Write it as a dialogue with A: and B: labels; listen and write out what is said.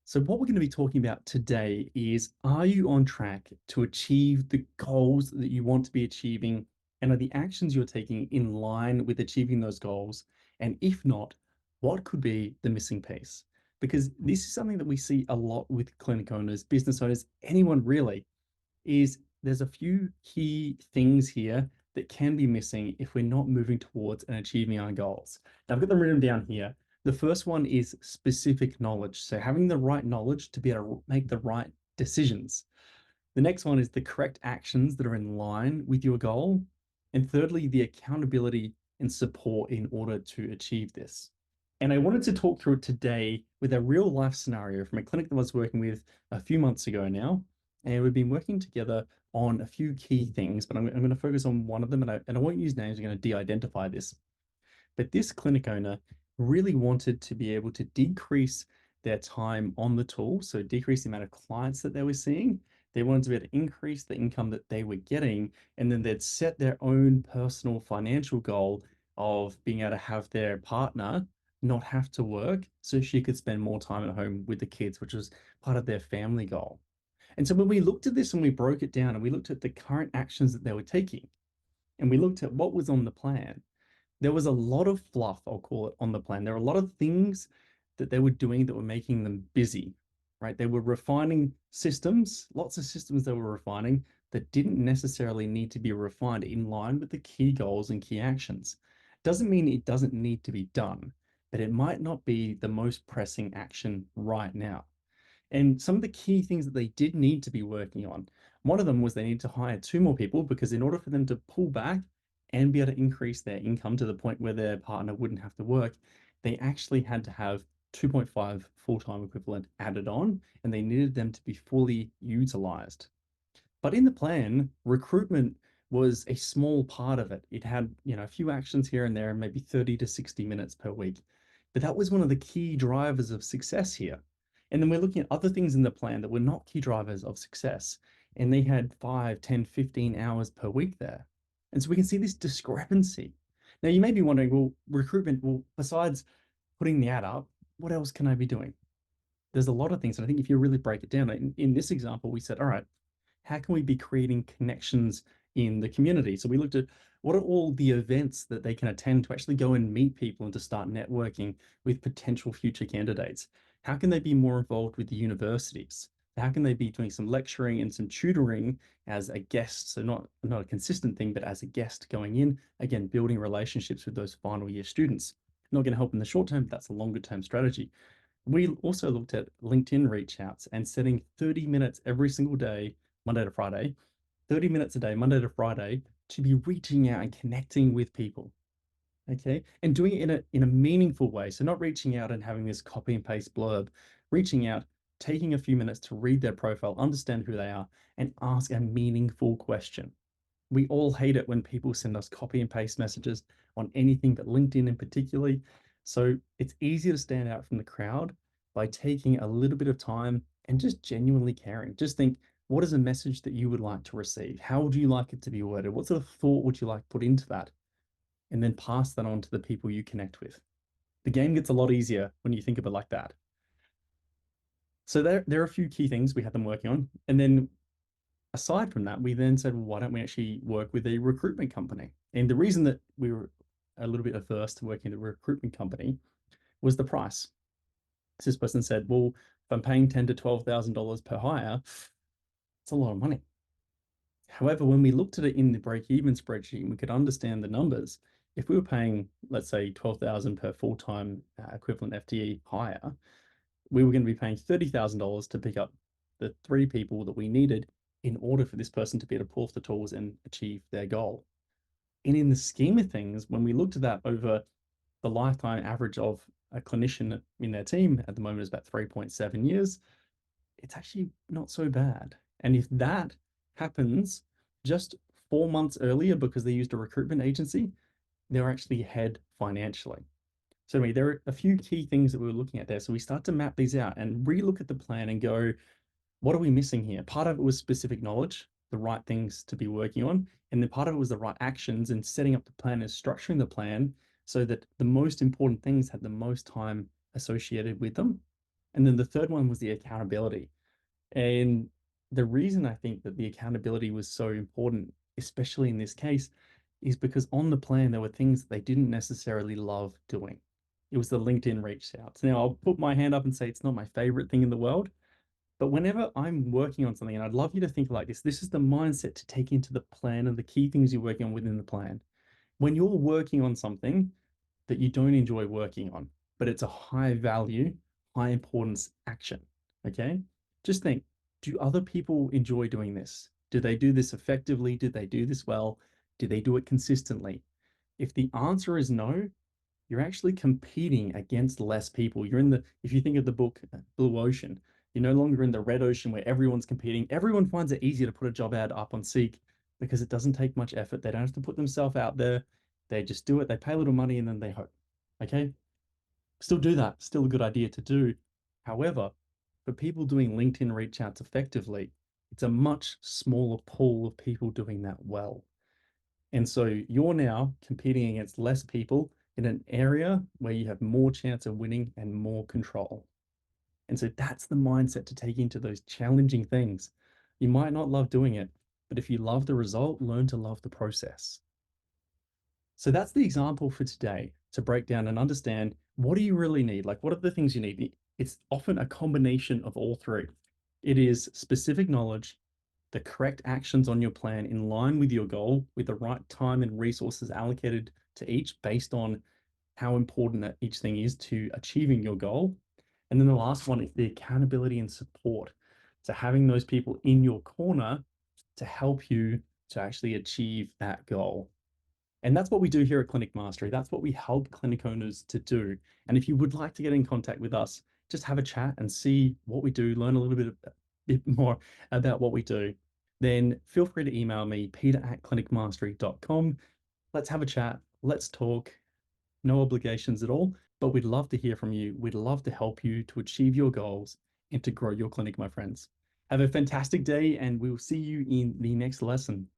A: So what we're going to be talking about today is, are you on track to achieve the goals that you want to be achieving? And are the actions you're taking in line with achieving those goals? And if not, what could be the missing piece? Because this is something that we see a lot with clinic owners, business owners, anyone really, is there's a few key things here that can be missing if we're not moving towards and achieving our goals. Now, I've got them written down here. The first one is specific knowledge. So having the right knowledge to be able to make the right decisions. The next one is the correct actions that are in line with your goal. And thirdly, the accountability and support in order to achieve this. And I wanted to talk through it today with a real life scenario from a clinic that I was working with a few months ago now. And we've been working together on a few key things, but I'm going to focus on one of them, and I won't use names. I'm going to de-identify this. But this clinic owner really wanted to be able to decrease their time on the tool, so decrease the amount of clients that they were seeing. They wanted to be able to increase the income that they were getting, and then they'd set their own personal financial goal of being able to have their partner not have to work so she could spend more time at home with the kids, which was part of their family goal. And so when we looked at this and we broke it down and we looked at the current actions that they were taking and we looked at what was on the plan, there was a lot of fluff, I'll call it, on the plan. There were a lot of things that they were doing that were making them busy, right? They were refining systems, lots of systems they were refining that didn't necessarily need to be refined in line with the key goals and key actions. Doesn't mean it doesn't need to be done, but it might not be the most pressing action right now. And some of the key things that they did need to be working on, one of them was they need to hire two more people because in order for them to pull back and be able to increase their income to the point where their partner wouldn't have to work, they actually had to have 2.5 full-time equivalent added on, and they needed them to be fully utilized. But in the plan, recruitment was a small part of it. It had, a few actions here and there, maybe 30 to 60 minutes per week. But that was one of the key drivers of success here. And then we're looking at other things in the plan that were not key drivers of success. And they had 5, 10, 15 hours per week there. And so we can see this discrepancy. Now, you may be wondering, well, recruitment, well, besides putting the ad up, what else can I be doing? There's a lot of things. And I think if you really break it down, in this example, we said, all right, how can we be creating connections in the community? So we looked at what are all the events that they can attend to actually go and meet people and to start networking with potential future candidates. How can they be more involved with the universities? How can they be doing some lecturing and some tutoring as a guest? So not a consistent thing, but as a guest going in, again, building relationships with those final year students. Not going to help in the short term, but that's a longer term strategy. We also looked at LinkedIn reach outs and setting 30 minutes every single day, Monday to Friday, 30 minutes a day, Monday to Friday, to be reaching out and connecting with people. Okay. And doing it in a meaningful way. So not reaching out and having this copy and paste blurb, reaching out, taking a few minutes to read their profile, understand who they are, and ask a meaningful question. We all hate it when people send us copy and paste messages on anything but LinkedIn in particular. So it's easier to stand out from the crowd by taking a little bit of time and just genuinely caring. Just think, what is a message that you would like to receive? How would you like it to be worded? What sort of thought would you like put into that? And then pass that on to the people you connect with. The game gets a lot easier when you think of it like that. So there are a few key things we had them working on. And then aside from that, we then said, well, why don't we actually work with a recruitment company? And the reason that we were a little bit averse to working with a recruitment company was the price. So this person said, well, if I'm paying $10,000 to $12,000 per hire, it's a lot of money. However, when we looked at it in the break-even spreadsheet, we could understand the numbers. If we were paying, let's say, 12,000 per full-time equivalent FTE hire, we were going to be paying $30,000 to pick up the three people that we needed in order for this person to be able to pull off the tools and achieve their goal. And in the scheme of things, when we looked at that over the lifetime average of a clinician in their team at the moment is about 3.7 years, it's actually not so bad. And if that happens just 4 months earlier because they used a recruitment agency, they're actually ahead financially. So anyway, there are a few key things that we were looking at there. So we start to map these out and relook at the plan and go, what are we missing here? Part of it was specific knowledge, the right things to be working on. And then part of it was the right actions and setting up the plan and structuring the plan so that the most important things had the most time associated with them. And then the third one was the accountability. And the reason I think that the accountability was so important, especially in this case, is because on the plan, there were things they didn't necessarily love doing. It was the LinkedIn reach outs. Now, I'll put my hand up and say it's not my favorite thing in the world, but whenever I'm working on something, and I'd love you to think like this is the mindset to take into the plan and the key things you're working on within the plan. When you're working on something that you don't enjoy working on, but it's a high value, high importance action, okay? Just think, do other people enjoy doing this? Do they do this effectively? Do they do this well? Do they do it consistently? If the answer is no, you're actually competing against less people. You're in the, if you think of the book Blue Ocean, you're no longer in the red ocean where everyone's competing. Everyone finds it easier to put a job ad up on Seek because it doesn't take much effort. They don't have to put themselves out there. They just do it. They pay a little money and then they hope. Okay. Still do that. Still a good idea to do. However, for people doing LinkedIn reach outs effectively, it's a much smaller pool of people doing that well. And so you're now competing against less people in an area where you have more chance of winning and more control. And so that's the mindset to take into those challenging things. You might not love doing it, but if you love the result, learn to love the process. So that's the example for today, to break down and understand, what do you really need? Like, what are the things you need? It's often a combination of all three. It is specific knowledge, the correct actions on your plan in line with your goal, with the right time and resources allocated to each based on how important that each thing is to achieving your goal. And then the last one is the accountability and support. So having those people in your corner to help you to actually achieve that goal. And that's what we do here at Clinic Mastery. That's what we help clinic owners to do. And if you would like to get in contact with us, just have a chat and see what we do, learn a little bit more about what we do, then feel free to email me, peter@clinicmastery.com. Let's have a chat. Let's talk. No obligations at all, but we'd love to hear from you. We'd love to help you to achieve your goals and to grow your clinic, my friends. Have a fantastic day, and we'll see you in the next lesson.